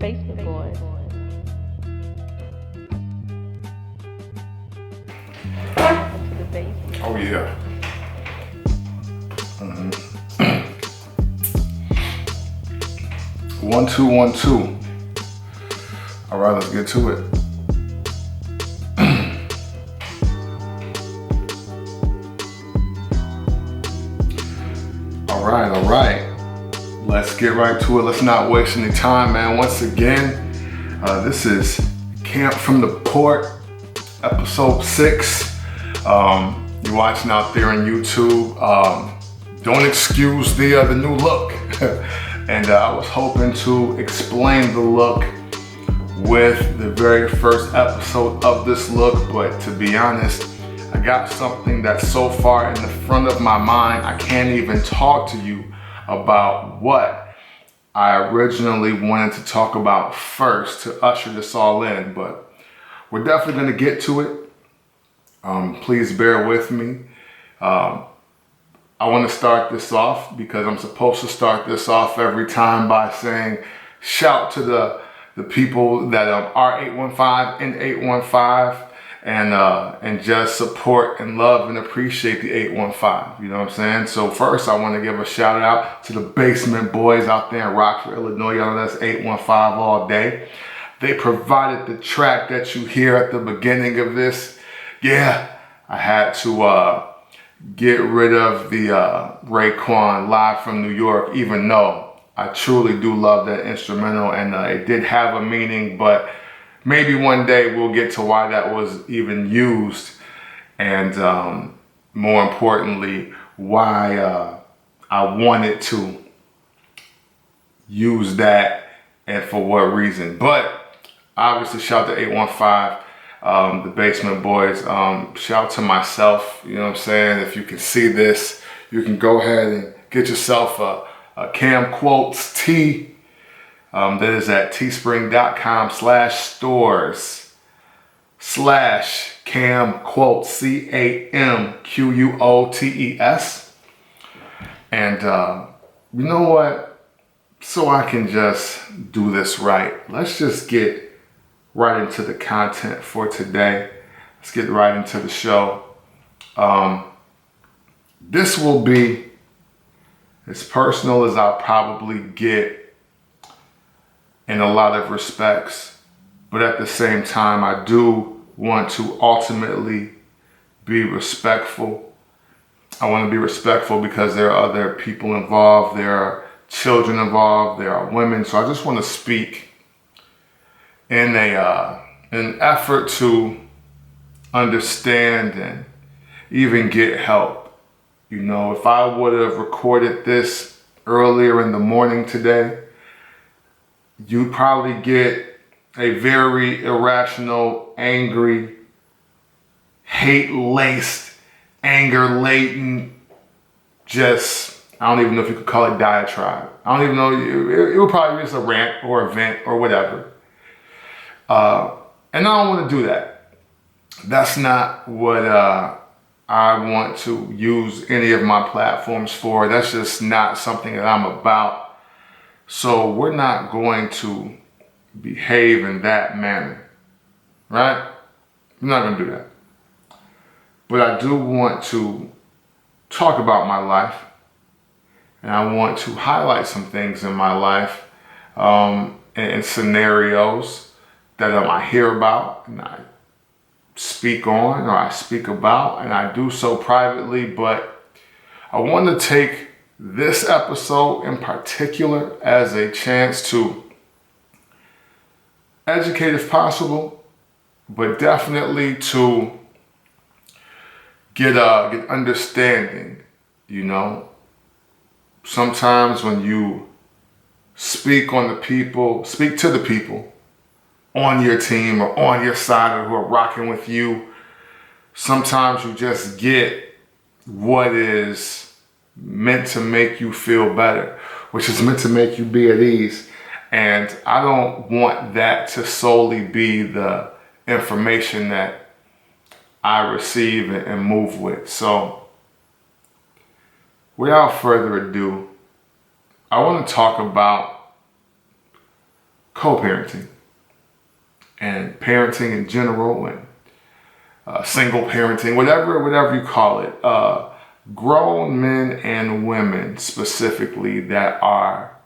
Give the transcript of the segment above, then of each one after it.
Basement Boys. Welcome to the basement. Oh yeah. 1 2 1 2. All right, let's get to it. All right. Let's get right to it. Let's not waste any time, man. Once again, this is Camp from the Port, episode 6. You're watching out there on YouTube. Don't excuse the new look. And I was hoping to explain the look with the very first episode of this look, but to be honest, I got something that's so far in the front of my mind, I can't even talk to you about what I originally wanted to talk about first to usher this all in, but we're definitely going to get to it. Please bear with me. I want to start this off because I'm supposed to start this off every time by saying shout to the people that are 815 and 815 and just support and love and appreciate the 815. You know what I'm saying? So first I want to give a shout out to the Basement Boys out there in Rockford, Illinois. Y'all know that's 815 all day. They provided the track that you hear at the beginning of this. Yeah, I had to get rid of the Raekwon Live from New York, even though I truly do love that instrumental and it did have a meaning, but maybe one day we'll get to why that was even used, and more importantly, why I wanted to use that and for what reason. But obviously, shout to 815, the Basement Boys. Shout out to myself, you know what I'm saying? If you can see this, you can go ahead and get yourself a Cam Quotes tee. That is at teespring.com/stores/Cam Quotes, CAMQUOTES. And you know what? So I can just do this right. Let's just get right into the content for today. Let's get right into the show. This will be as personal as I'll probably get in a lot of respects, but at the same time, I do want to ultimately be respectful. I want to be respectful because there are other people involved, there are children involved, there are women, so I just want to speak in an effort to understand and even get help. You know, if I would have recorded this earlier in the morning today, you'd probably get a very irrational, angry, hate-laced, anger-laden, just, I don't even know if you could call it diatribe. I don't even know, it would probably be just a rant or a vent or whatever. And I don't want to do that. That's not what I want to use any of my platforms for. That's just not something that I'm about. So we're not going to behave in that manner, right? We're not going to do that. But I do want to talk about my life, and I want to highlight some things in my life and scenarios that I hear about and I speak on or I speak about, and I do so privately, but I want to take this episode in particular as a chance to educate if possible, but definitely to get understanding. You know, sometimes when you speak to the people on your team or on your side or who are rocking with you, sometimes you just get what is meant to make you feel better, which is meant to make you be at ease. And I don't want that to solely be the information that I receive and move with. So without further ado, I want to talk about co-parenting and parenting in general, and single parenting, whatever you call it. Grown men and women specifically that are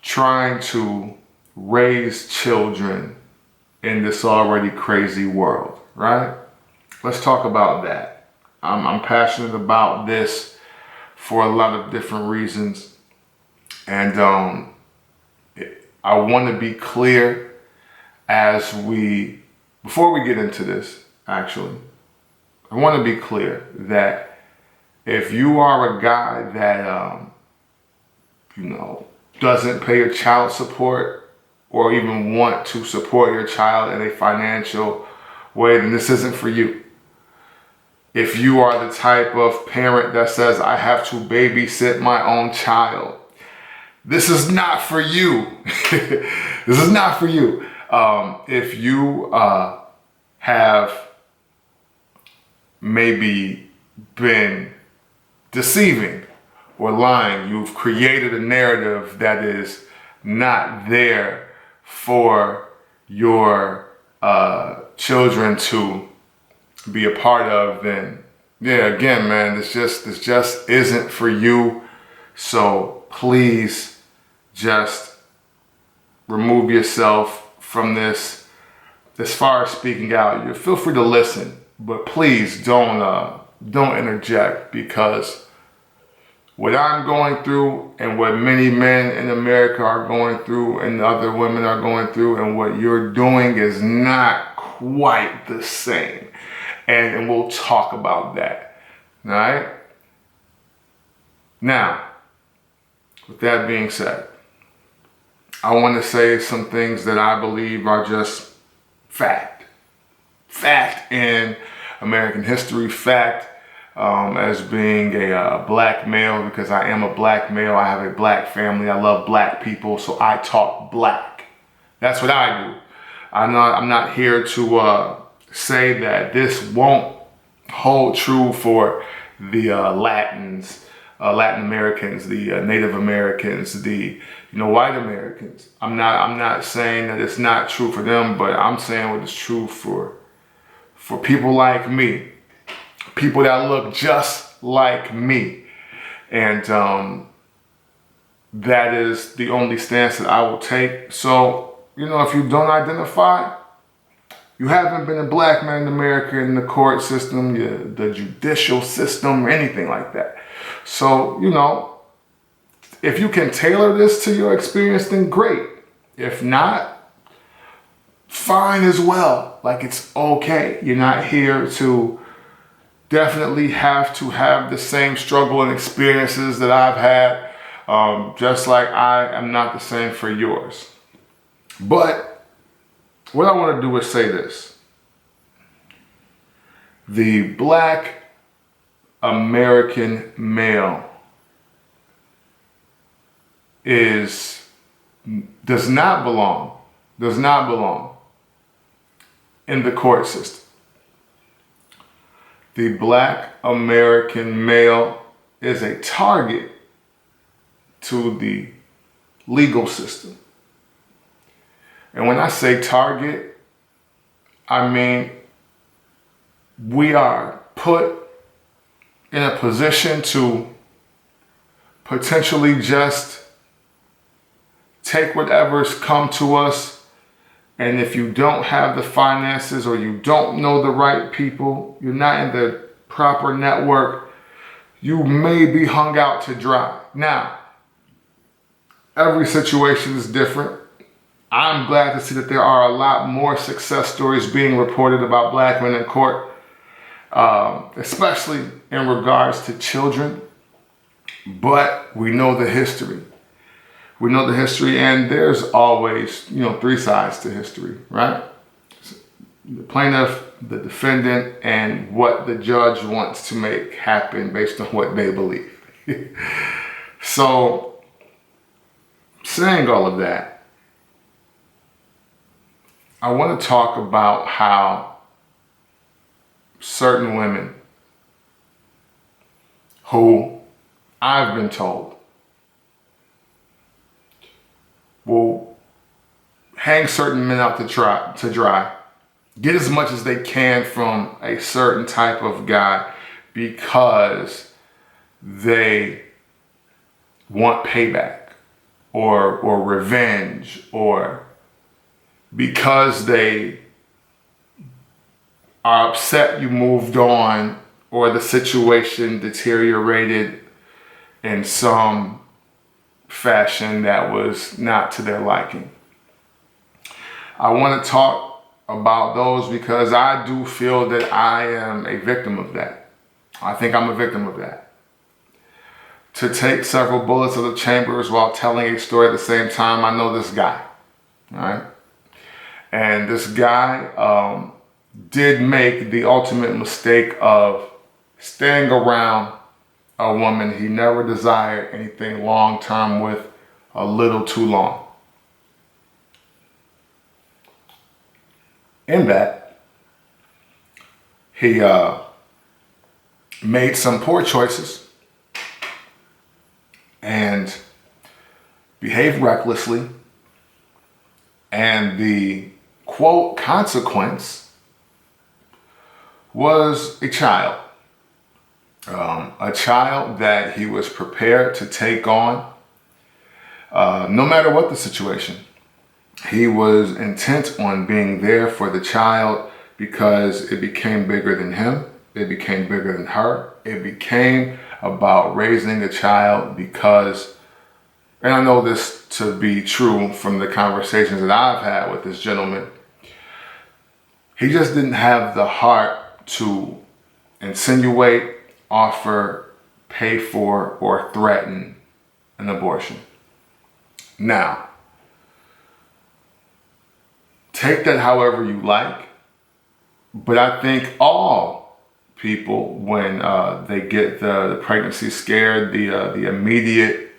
trying to raise children in this already crazy world, right? Let's talk about that. I'm passionate about this for a lot of different reasons. And I want to be clear before we get into this, actually, I want to be clear that if you are a guy that, doesn't pay your child support or even want to support your child in a financial way, then this isn't for you. If you are the type of parent that says, I have to babysit my own child, this is not for you. This is not for you. If you have maybe been deceiving or lying, you've created a narrative that is not there for your children to be a part of, then yeah, again, man, this just isn't for you. So please just remove yourself from this. As far as speaking out, you feel free to listen, but please don't interject, because what I'm going through and what many men in America are going through and other women are going through and what you're doing is not quite the same. And we'll talk about that. All right? Now, with that being said, I want to say some things that I believe are just fact. Fact in American history, fact as being a black male, because I am a black male. I have a black family. I love black people, so I talk black. That's what I do. I'm not here to say that this won't hold true for the Latin Americans, the Native Americans, the white Americans. I'm not saying that it's not true for them, but I'm saying what is true for people like me, people that look just like me, and that is the only stance that I will take. So if you don't identify, you haven't been a black man in America in the court system, the judicial system, or anything like that. So, if you can tailor this to your experience, then great. If not, fine as well. Like, it's okay. You're not here to definitely have to have the same struggle and experiences that I've had, just like I am not the same for yours. But what I want to do is say this. The black American male does not belong in the court system. The black American male is a target to the legal system. And when I say target, I mean we are put in a position to potentially just take whatever's come to us. And if you don't have the finances or you don't know the right people, you're not in the proper network, you may be hung out to dry. Now, every situation is different. I'm glad to see that there are a lot more success stories being reported about black men in court, especially in regards to children. But we know the history. We know the history, and there's always, three sides to history, right? The plaintiff, the defendant, and what the judge wants to make happen based on what they believe. So, saying all of that, I want to talk about how certain women who I've been told will hang certain men out to dry, get as much as they can from a certain type of guy because they want payback or revenge, or because they are upset you moved on or the situation deteriorated in some fashion that was not to their liking. I want to talk about those because I do feel that I am a victim of that. I think I'm a victim of that. To take several bullets of the chambers while telling a story at the same time, I know this guy, all right? And this guy did make the ultimate mistake of staying around a woman he never desired anything long-term with a little too long. In that, he made some poor choices and behaved recklessly, and the quote consequence was a child that he was prepared to take on no matter what the situation. He was intent on being there for the child because it became bigger than him. It became bigger than her. It became about raising a child because, and I know this to be true from the conversations that I've had with this gentleman, he just didn't have the heart to insinuate, offer, pay for, or threaten an abortion. Now, take that however you like, but I think all people, when they get the pregnancy scared, the immediate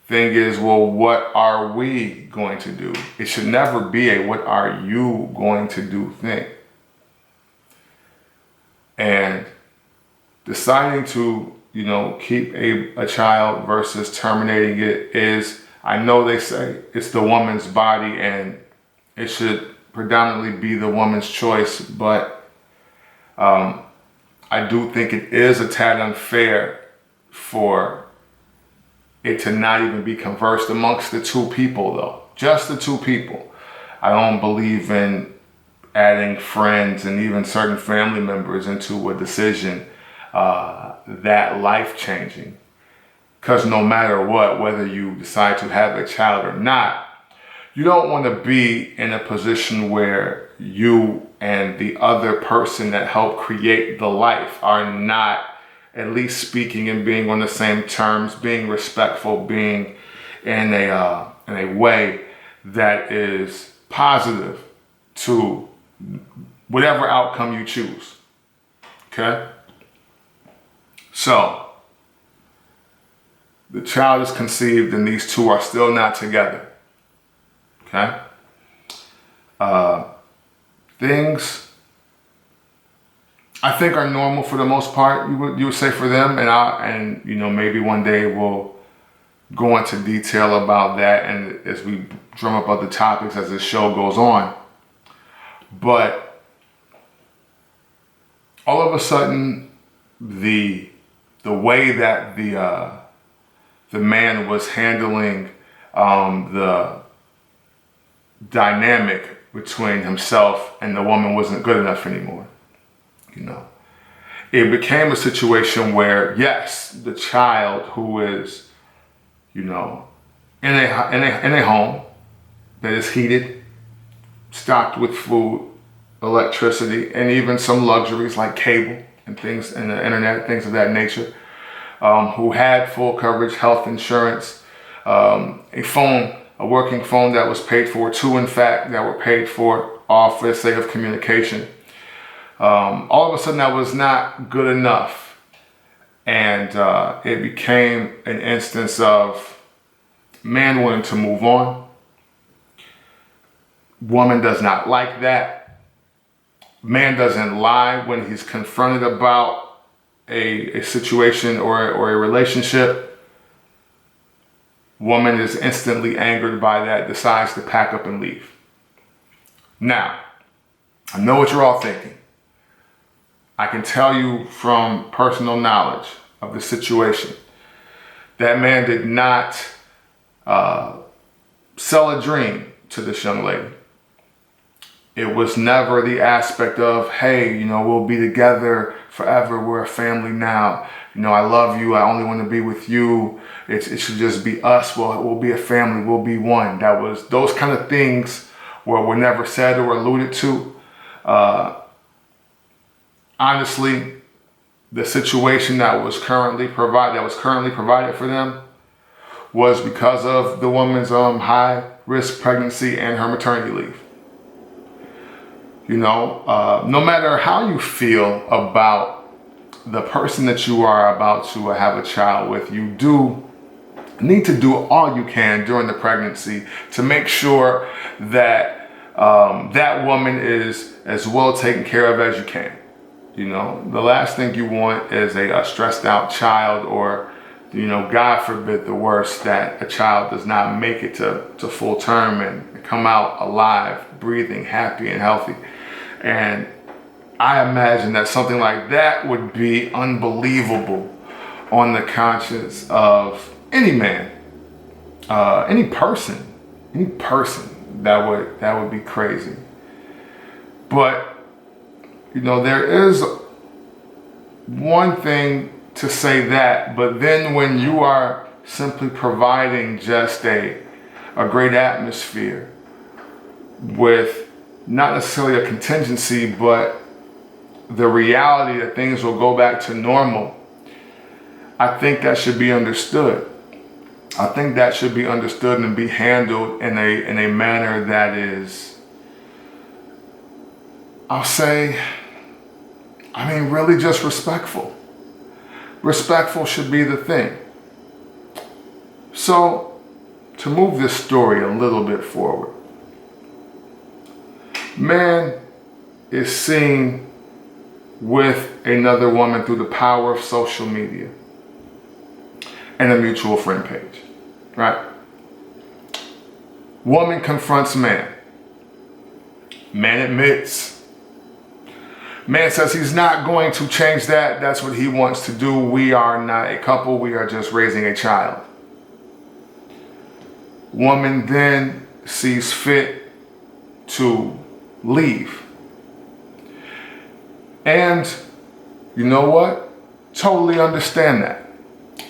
thing is, well, what are we going to do? It should never be a what are you going to do thing. And deciding to, keep a child versus terminating it is, I know they say it's the woman's body and it should predominantly be the woman's choice, but I do think it is a tad unfair for it to not even be conversed amongst the two people, though. Just the two people. I don't believe in adding friends and even certain family members into a decision that life-changing. Because no matter what, whether you decide to have a child or not, you don't want to be in a position where you and the other person that helped create the life are not at least speaking and being on the same terms, being respectful, being in a way that is positive to whatever outcome you choose. Okay? So, the child is conceived and these two are still not together. Okay? Things I think are normal for the most part. You would say for them, and maybe one day we'll go into detail about that, and as we drum up other topics as this show goes on. But all of a sudden, the way that the man was handling the dynamic between himself and the woman wasn't good enough anymore. It became a situation where, yes, the child who is, in a home that is heated, stocked with food, electricity, and even some luxuries like cable and things, and the internet, things of that nature, who had full coverage, health insurance, a working phone that was paid for, two in fact that were paid for, all for the sake of communication. All of a sudden that was not good enough. And it became an instance of man wanting to move on. Woman does not like that. Man doesn't lie when he's confronted about a situation or a relationship. Woman is instantly angered by that, decides to pack up and leave. Now, I know what you're all thinking. I can tell you from personal knowledge of the situation, that man did not sell a dream to this young lady. It was never the aspect of, hey, we'll be together forever. We're a family now. I love you. I only want to be with you. It should just be us. We'll be a family. We'll be one. Those kind of things were never said or alluded to. Honestly, the situation that was currently provided for them was because of the woman's high risk pregnancy and her maternity leave. No matter how you feel about the person that you are about to have a child with, you do need to do all you can during the pregnancy to make sure that that woman is as well taken care of as you can. The last thing you want is a stressed out child, or God forbid the worst, that a child does not make it to full term and come out alive, breathing, happy and healthy. And I imagine that something like that would be unbelievable on the conscience of any man, any person. That would be crazy. But there is one thing to say that, but then when you are simply providing just a great atmosphere with not necessarily a contingency, but the reality that things will go back to normal, I think that should be understood. I think that should be understood and be handled in a manner that is, I'll say, really just respectful. Respectful should be the thing. So, to move this story a little bit forward, man is seen with another woman through the power of social media and a mutual friend page, right? Woman confronts man. Man admits. Man says he's not going to change that. That's what he wants to do. We are not a couple. We are just raising a child. Woman then sees fit to leave. And you know what? Totally understand that.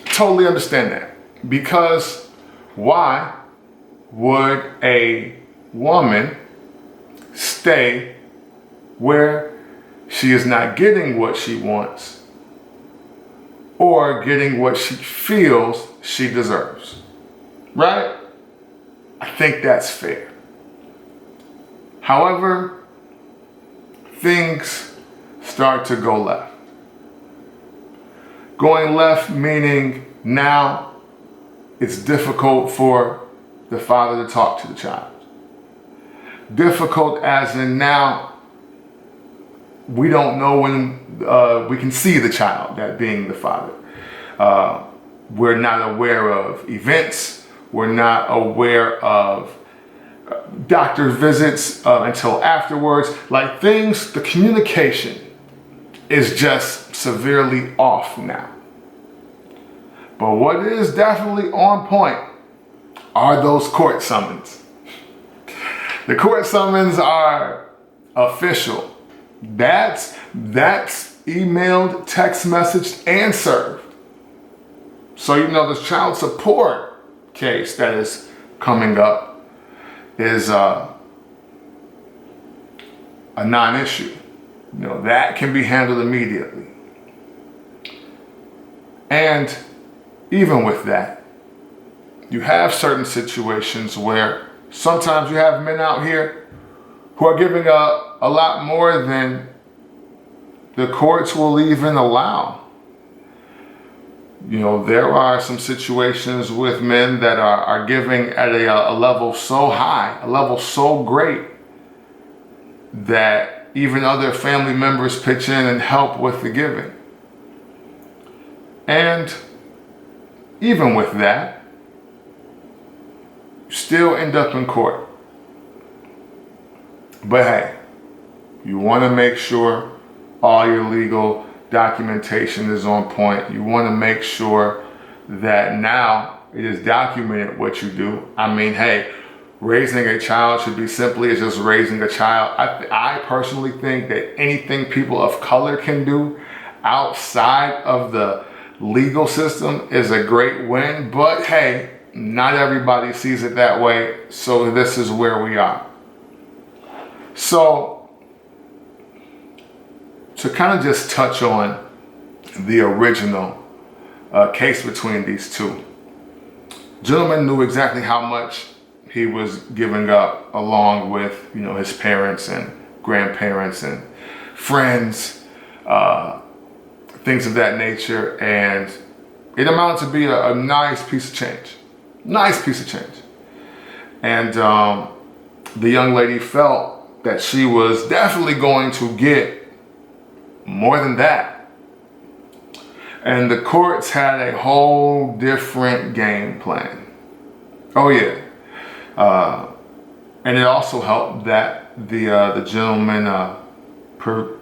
Totally understand that. Because why would a woman stay where she is not getting what she wants or getting what she feels she deserves? Right? I think that's fair. However, things start to go left. Going left meaning now it's difficult for the father to talk to the child. Difficult as in now we don't know when we can see the child, that being the father. We're not aware of events. We're not aware of doctor visits until afterwards. Like things, the communication is just severely off now. But what is definitely on point are those court summons. The court summons are official. That's emailed, text messaged, and served. So this child support case that is coming up is a non-issue. That can be handled immediately. And even with that, you have certain situations where sometimes you have men out here who are giving up a lot more than the courts will even allow. There are some situations with men that are giving at a level so high, a level so great, that even other family members pitch in and help with the giving. And even with that, you still end up in court. But hey, you want to make sure all your legal documentation is on point. You want to make sure that now it is documented what you do. I mean, hey, raising a child should be simply as just raising a child. I personally think that anything people of color can do outside of the legal system is a great win. But hey, not everybody sees it that way. So this is where we are. So to kind of just touch on the original case between these two, gentleman knew exactly how much he was giving up, along with, you know, his parents and grandparents and friends, things of that nature, and it amounted to be a nice piece of change. Nice piece of change. And the young lady felt that she was definitely going to get more than that. And the courts had a whole different game plan. Oh yeah. And it also helped that the gentleman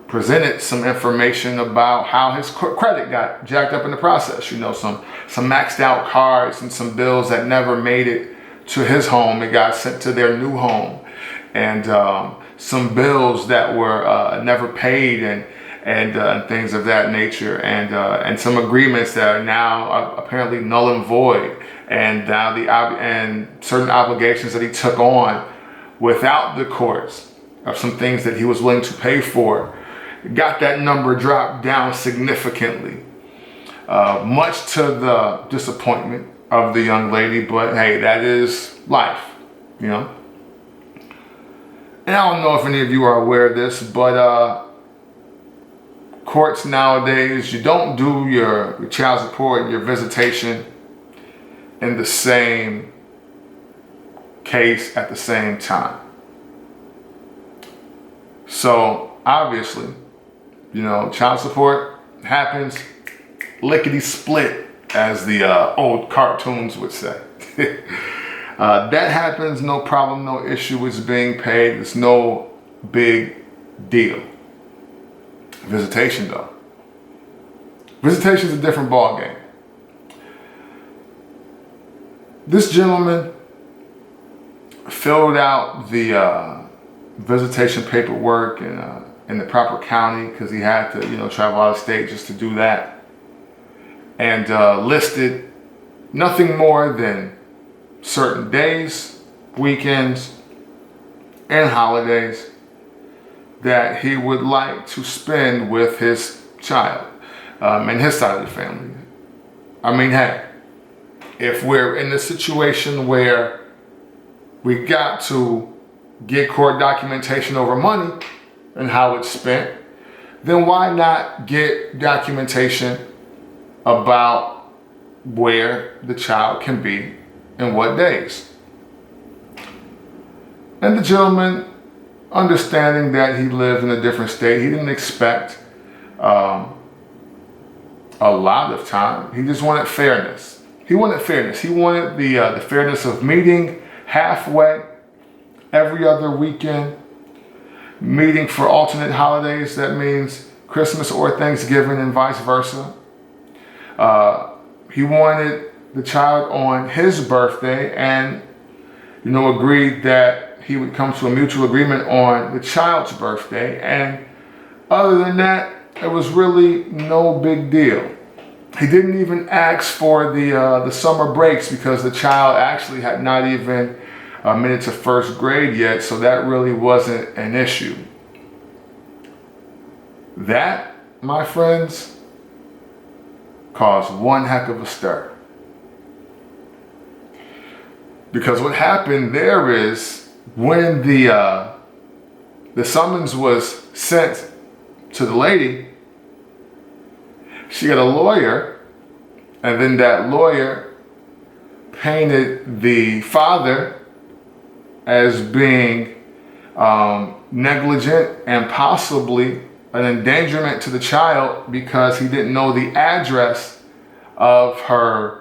presented some information about how his credit got jacked up in the process. You know, some maxed out cards and some bills that never made it to his home. It got sent to their new home, and some bills that were never paid, and things of that nature, and some agreements that are now apparently null and void, and now and certain obligations that he took on without the courts of some things that he was willing to pay for, got that number dropped down significantly, much to the disappointment of the young lady. But hey, that is life, you know. And I don't know if any of you are aware of this, but courts nowadays, you don't do your child support and your visitation in the same case at the same time. So obviously, you know, child support happens lickety split, as the old cartoons would say. That happens, no problem, no issue, is being paid. It's no big deal. Visitation though. Visitation is a different ball game. This gentleman filled out the visitation paperwork in the proper county, because he had to, you know, travel out of state just to do that, and listed nothing more than certain days, weekends, and holidays that he would like to spend with his child and his side of the family. I mean, hey, if we're in a situation where we got to get court documentation over money and how it's spent, then why not get documentation about where the child can be and what days? And the gentleman, understanding that he lived in a different state, he didn't expect a lot of time. He just wanted fairness. He wanted fairness. He wanted the fairness of meeting halfway every other weekend, meeting for alternate holidays. That means Christmas or Thanksgiving and vice versa. He wanted the child on his birthday, and, you know, agreed that he would come to a mutual agreement on the child's birthday. And other than that, it was really no big deal. He didn't even ask for the summer breaks, because the child actually had not even made it to first grade yet, so that really wasn't an issue. That, my friends, caused one heck of a stir. Because what happened there is, when the summons was sent to the lady, she got a lawyer, and then that lawyer painted the father as being negligent and possibly an endangerment to the child, because he didn't know the address of her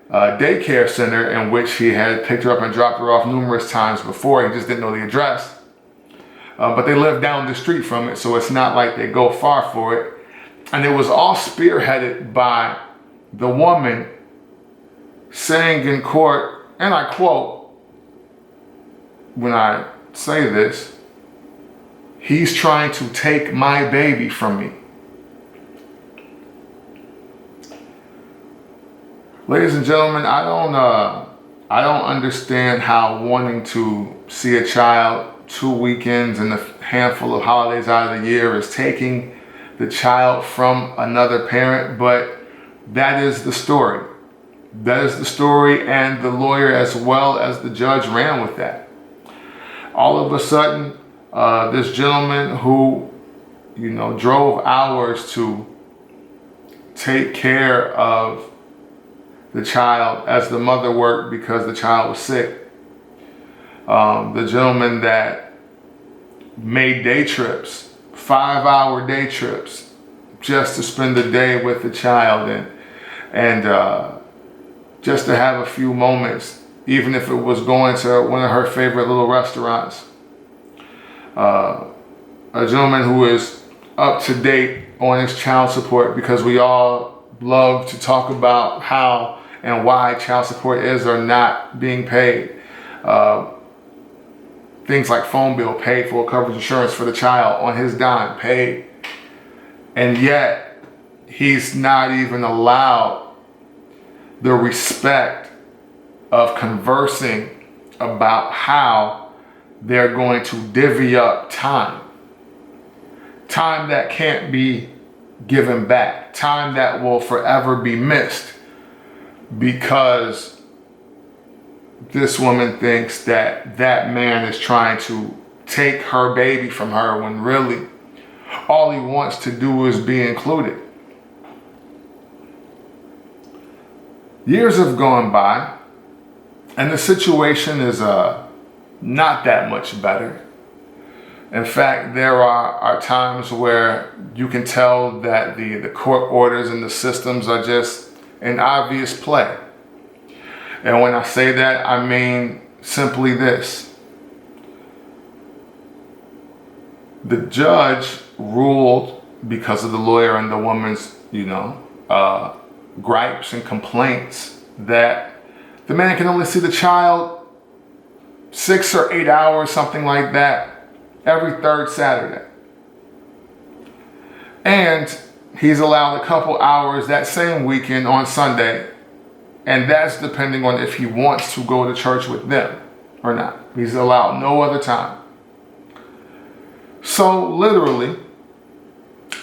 daycare center, in which he had picked her up and dropped her off numerous times before. He just didn't know the address. but they live down the street from it, so it's not like they go far for it. And it was all spearheaded by the woman saying in court, and I quote, when I say this, "He's trying to take my baby from me." Ladies and gentlemen, I don't understand how wanting to see a child 2 weekends and a handful of holidays out of the year is taking the child from another parent, but that is the story. That is the story, and the lawyer as well as the judge ran with that. All of a sudden, this gentleman who, drove hours to take care of the child as the mother worked because the child was sick. The gentleman that made day trips, 5-hour day trips, just to spend the day with the child and just to have a few moments, even if it was going to one of her favorite little restaurants. A gentleman who is up to date on his child support, because we all love to talk about how and why child support is or not being paid. Things like phone bill paid, full coverage insurance for the child on his dime paid. And yet he's not even allowed the respect of conversing about how they're going to divvy up time. Time that can't be given back. Time that will forever be missed because this woman thinks that that man is trying to take her baby from her when really all he wants to do is be included. Years have gone by and the situation is not that much better. In fact, there are times where you can tell that the court orders and the systems are just an obvious play. And when I say that, I mean simply this. The judge ruled, because of the lawyer and the woman's, gripes and complaints, that the man can only see the child 6 or 8 hours, something like that, every third Saturday. And he's allowed a couple hours that same weekend on Sunday. And that's depending on if he wants to go to church with them or not. He's allowed no other time. So literally,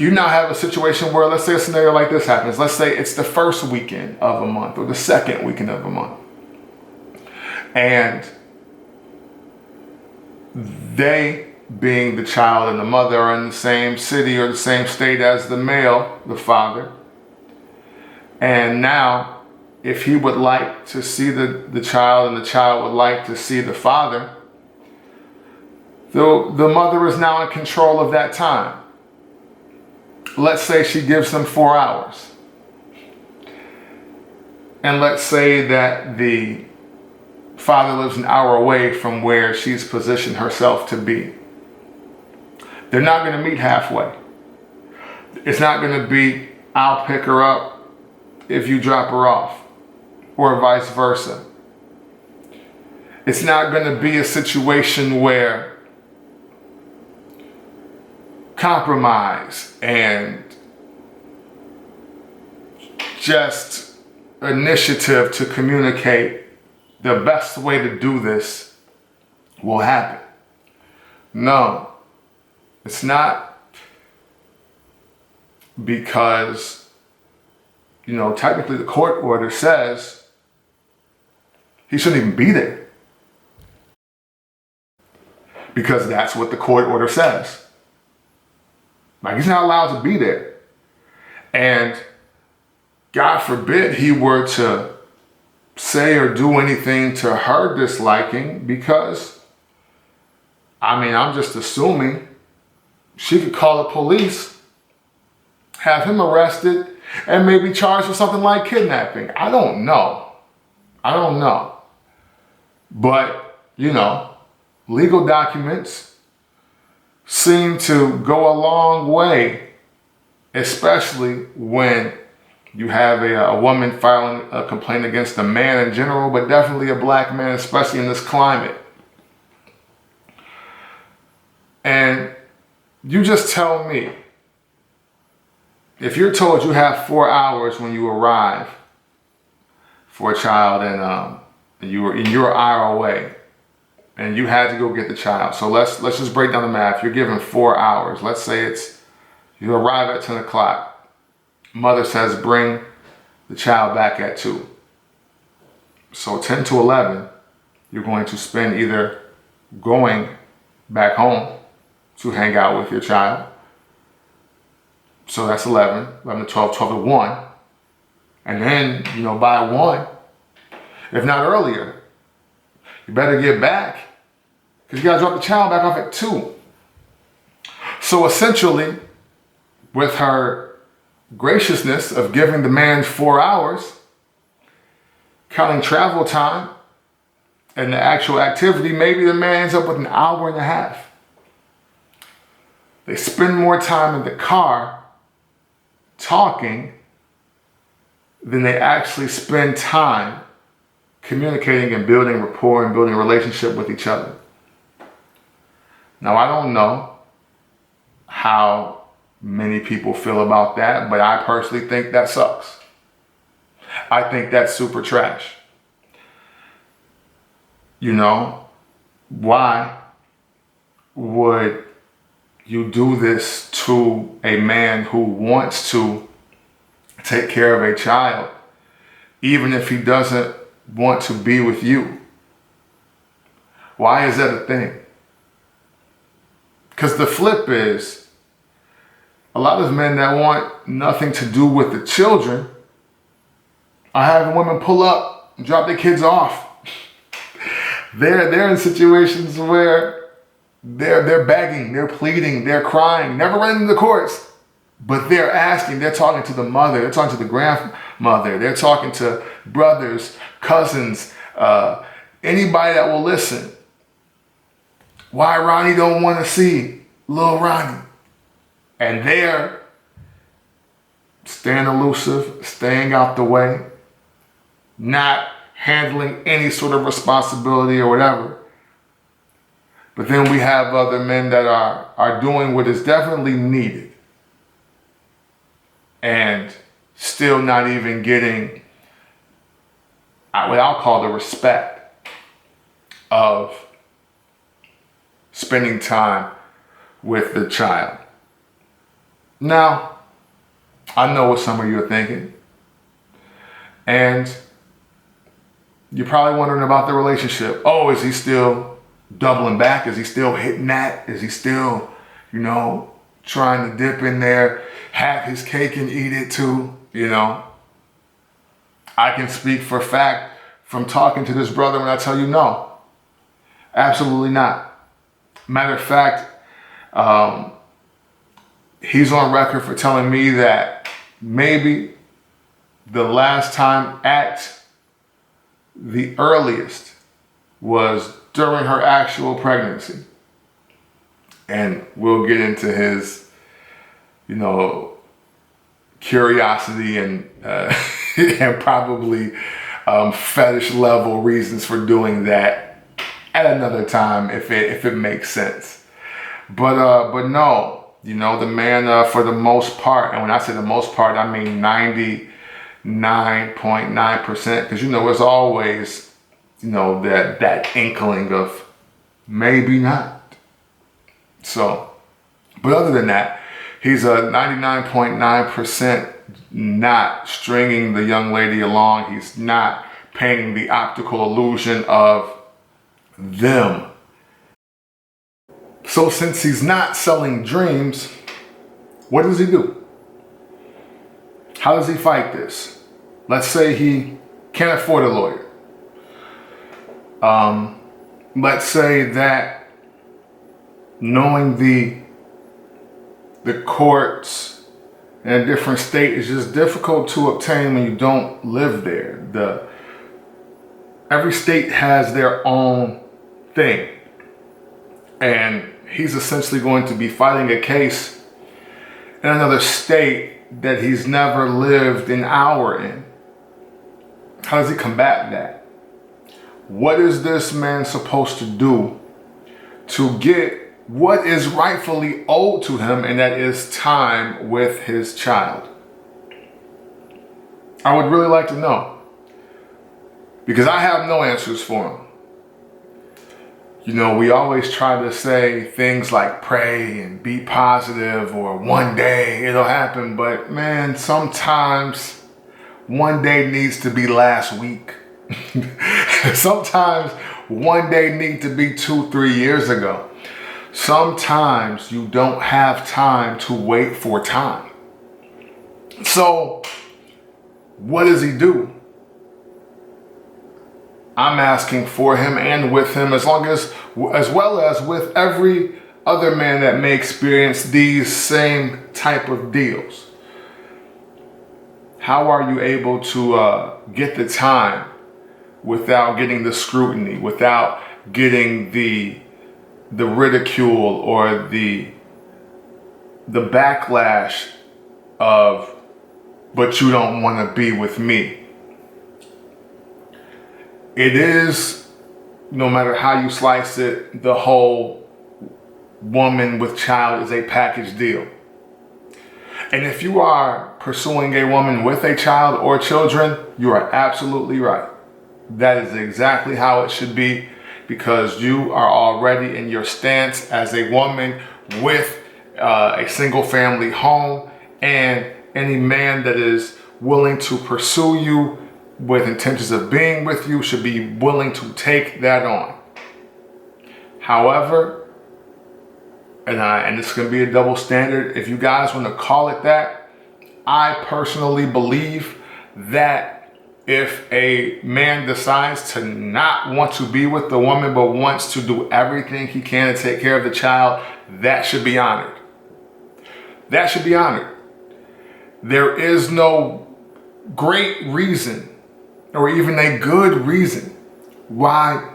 you now have a situation where, let's say a scenario like this happens. Let's say it's the first weekend of a month or the second weekend of a month. And they, being the child and the mother, are in the same city or the same state as the male, the father. And now, if he would like to see the child and the child would like to see the father, the mother is now in control of that time. Let's say she gives them 4 hours. And let's say that the father lives an hour away from where she's positioned herself to be. They're not going to meet halfway. It's not going to be, I'll pick her up if you drop her off, or vice versa. It's not going to be a situation where compromise and just initiative to communicate the best way to do this will happen. No, it's not, because, technically the court order says he shouldn't even be there, because that's what the court order says. Like, he's not allowed to be there. And God forbid he were to say or do anything to her disliking, because, I'm just assuming she could call the police, have him arrested, and maybe charged with something like kidnapping. I don't know. But, legal documents seem to go a long way, especially when you have a woman filing a complaint against a man in general, but definitely a black man, especially in this climate. And you just tell me, if you're told you have 4 hours when you arrive for a child and you're an hour away and you had to go get the child. So let's just break down the math. You're given 4 hours. Let's say you arrive at 10 o'clock. Mother says bring the child back at 2. So 10 to 11, you're going to spend either going back home to hang out with your child. So that's 11 to 12, 12 to 1. And then, by 1, if not earlier, you better get back because you got to drop the child back off at 2. So essentially, with her graciousness of giving the man 4 hours, counting travel time and the actual activity, maybe the man ends up with an hour and a half. They spend more time in the car talking than they actually spend time communicating and building rapport and building a relationship with each other. Now, I don't know how many people feel about that, but I personally think that sucks. I think that's super trash. Why would you do this to a man who wants to take care of a child, even if he doesn't want to be with you? Why is that a thing? Because the flip is, a lot of men that want nothing to do with the children are having women pull up and drop their kids off. They're in situations where they're begging, they're pleading, they're crying, never running the courts, but they're asking, they're talking to the mother, they're talking to the grandmother, they're talking to brothers, cousins, anybody that will listen. Why Ronnie don't want to see little Ronnie? And they're staying elusive, staying out the way, not handling any sort of responsibility or whatever. But then we have other men that are doing what is definitely needed and still not even getting what I'll call the respect of spending time with the child. Now, I know what some of you are thinking, and you're probably wondering about the relationship. Oh, is he still doubling back? Is he still hitting that? Is he still, trying to dip in there, have his cake and eat it too? I can speak for a fact from talking to this brother when I tell you no, absolutely not. Matter of fact, he's on record for telling me that maybe the last time at the earliest was during her actual pregnancy. And we'll get into his, curiosity and and probably fetish level reasons for doing that at another time if it makes sense. But no, the man for the most part, and when I say the most part, I mean 99.9%, because there's always that inkling of maybe not. So, but other than that, he's a 99.9% not stringing the young lady along. He's not painting the optical illusion of them. So since he's not selling dreams, what does he do? How does he fight this? Let's say he can't afford a lawyer. Let's say that knowing the courts in a different state is just difficult to obtain when you don't live there. Every state has their own thing. And he's essentially going to be fighting a case in another state that he's never lived an hour in. How does he combat that? What is this man supposed to do to get what is rightfully owed to him, and that is time with his child? I would really like to know, because I have no answers for him. You know, we always try to say things like pray and be positive or one day it'll happen, but man, sometimes one day needs to be last week. Sometimes one day needs to be 2-3 years ago. Sometimes you don't have time to wait for time. So what does he do? I'm asking for him and with him, as well as with every other man that may experience these same type of deals. How are you able to get the time without getting the scrutiny, without getting the ridicule or the backlash of, but you don't want to be with me? It is, no matter how you slice it, the whole woman with child is a package deal. And if you are pursuing a woman with a child or children, you are absolutely right. That is exactly how it should be, because you are already in your stance as a woman with a single family home, and any man that is willing to pursue you with intentions of being with you should be willing to take that on. However, and this is going to be a double standard, if you guys want to call it that, I personally believe that if a man decides to not want to be with the woman but wants to do everything he can to take care of the child, that should be honored. That should be honored. There is no great reason or even a good reason why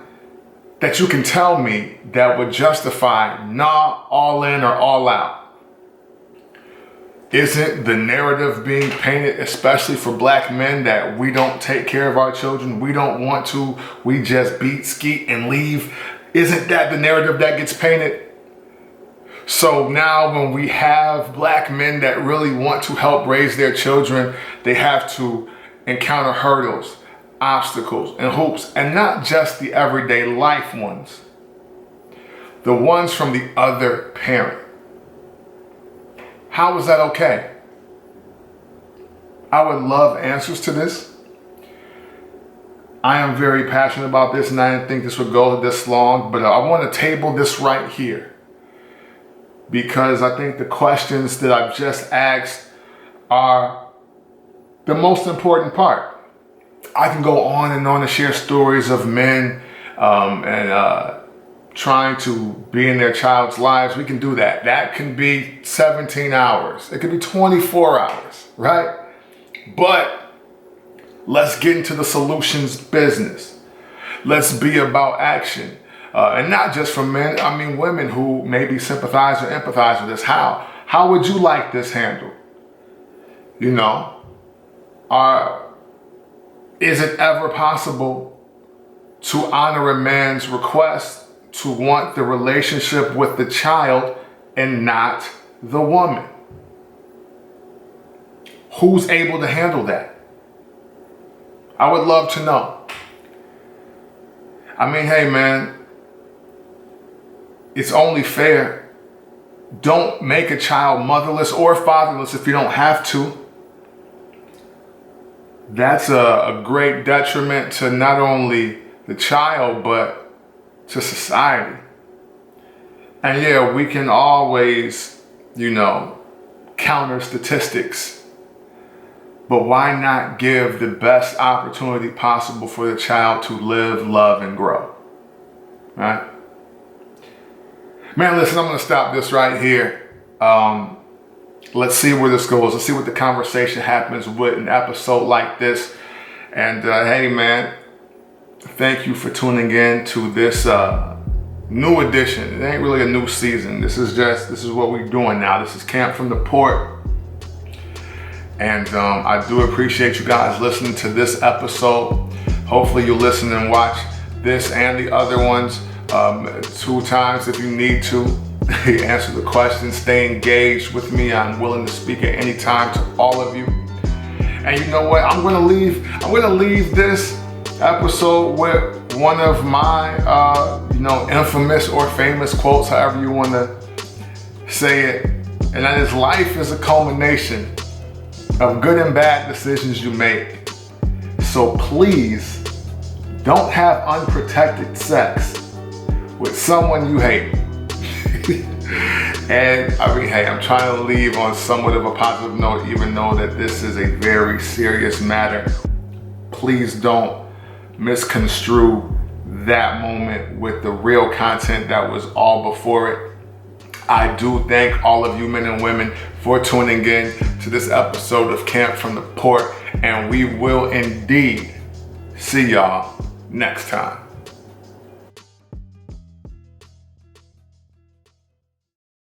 that you can tell me that would justify nah, all in or all out. Isn't the narrative being painted, especially for black men, that we don't take care of our children, we don't want to, we just beat, skeet, and leave? Isn't that the narrative that gets painted? So now when we have black men that really want to help raise their children, they have to encounter hurdles, obstacles, and hoops, and not just the everyday life ones, the ones from the other parent. How is that okay? I would love answers to this. I am very passionate about this, and I didn't think this would go this long, but I want to table this right here, because I think the questions that I've just asked are the most important part. I can go on and share stories of men trying to be in their child's lives. We can do that. That can be 17 hours. It could be 24 hours, right? But let's get into the solutions business. Let's be about action. And not just for men, I mean women who maybe sympathize or empathize with this. How would you like this handled? You know, is it ever possible to honor a man's request to want the relationship with the child and not the woman? Who's able to handle that? I would love to know. I mean, hey man, it's only fair. Don't make a child motherless or fatherless if you don't have to. That's a great detriment to not only the child, but to society. And yeah, we can always, counter statistics. But why not give the best opportunity possible for the child to live, love, and grow? Right? Man, listen, I'm going to stop this right here. Let's see where this goes. Let's see what the conversation happens with an episode like this. And hey, man, thank you for tuning in to this new edition. It ain't really a new season. This is what we're doing now. This is Camp from the Port. And I do appreciate you guys listening to this episode. Hopefully you'll listen and watch this and the other ones 2 times if you need to. Answer the questions, stay engaged with me. I'm willing to speak at any time to all of you. And you know what? I'm gonna leave this episode with one of my infamous or famous quotes, however you wanna say it. And that is, life is a culmination of good and bad decisions you make. So please don't have unprotected sex with someone you hate. And I mean, hey, I'm trying to leave on somewhat of a positive note, even though that this is a very serious matter. Please don't misconstrue that moment with the real content that was all before it. I do thank all of you men and women for tuning in to this episode of Camp from the Port, and we will indeed see y'all next time.